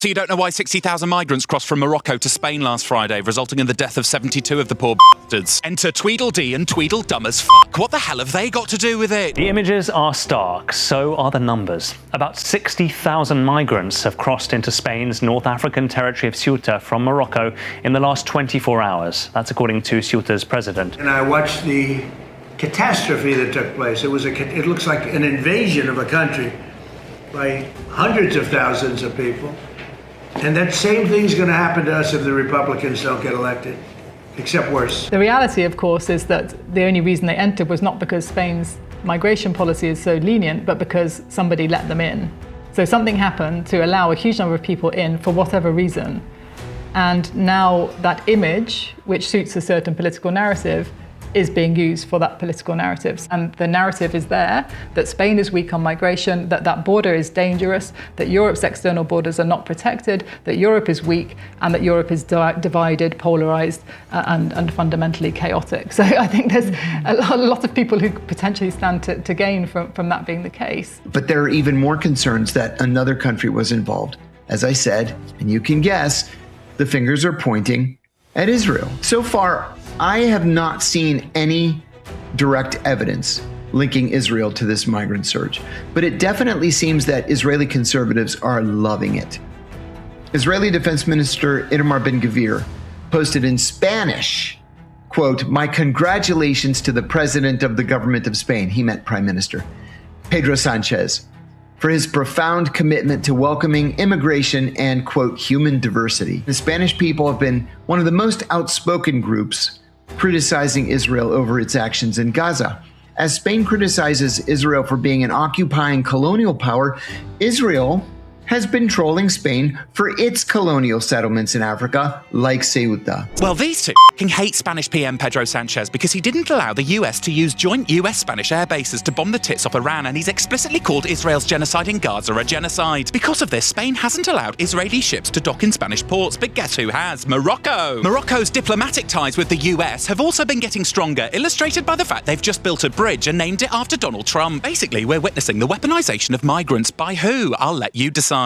So you don't know why 60,000 migrants crossed from Morocco to Spain last Friday, resulting in the death of 72 of the poor bastards. Enter Tweedledee and Tweedledum as fuck. What the hell have they got to do with it? The images are stark, so are the numbers. About 60,000 migrants have crossed into Spain's North African territory of Ceuta from Morocco in the last 24 hours. That's according to Ceuta's president. And I watched the catastrophe that took place. It looks like an invasion of a country by hundreds of thousands of people. And that same thing's going to happen to us if the Republicans don't get elected, except worse. The reality, of course, is that the only reason they entered was not because Spain's migration policy is so lenient, but because somebody let them in. So something happened to allow a huge number of people in for whatever reason. And now that image, which suits a certain political narrative, is being used for that political narrative. And the narrative is there that Spain is weak on migration, that that border is dangerous, that Europe's external borders are not protected, that Europe is weak, and that Europe is divided, polarized, and fundamentally chaotic. So I think there's a lot of people who potentially stand to gain from that being the case. But there are even more concerns that another country was involved. As I said, and you can guess, the fingers are pointing at Israel. So far, I have not seen any direct evidence linking Israel to this migrant surge, but it definitely seems that Israeli conservatives are loving it. Israeli Defense Minister Itamar Ben-Gvir posted in Spanish, quote, "My congratulations to the president of the government of Spain," he meant Prime Minister, Pedro Sanchez, for his profound commitment to welcoming immigration and, quote, human diversity. The Spanish people have been one of the most outspoken groups criticizing Israel over its actions in Gaza. As Spain criticizes Israel for being an occupying colonial power, Israel has been trolling Spain for its colonial settlements in Africa, like Ceuta. Well, these two hate Spanish PM Pedro Sanchez because he didn't allow the US to use joint US-Spanish air bases to bomb the tits off Iran, and he's explicitly called Israel's genocide in Gaza a genocide. Because of this, Spain hasn't allowed Israeli ships to dock in Spanish ports, but guess who has? Morocco! Morocco's diplomatic ties with the US have also been getting stronger, illustrated by the fact they've just built a bridge and named it after Donald Trump. Basically, we're witnessing the weaponization of migrants. By who? I'll let you decide.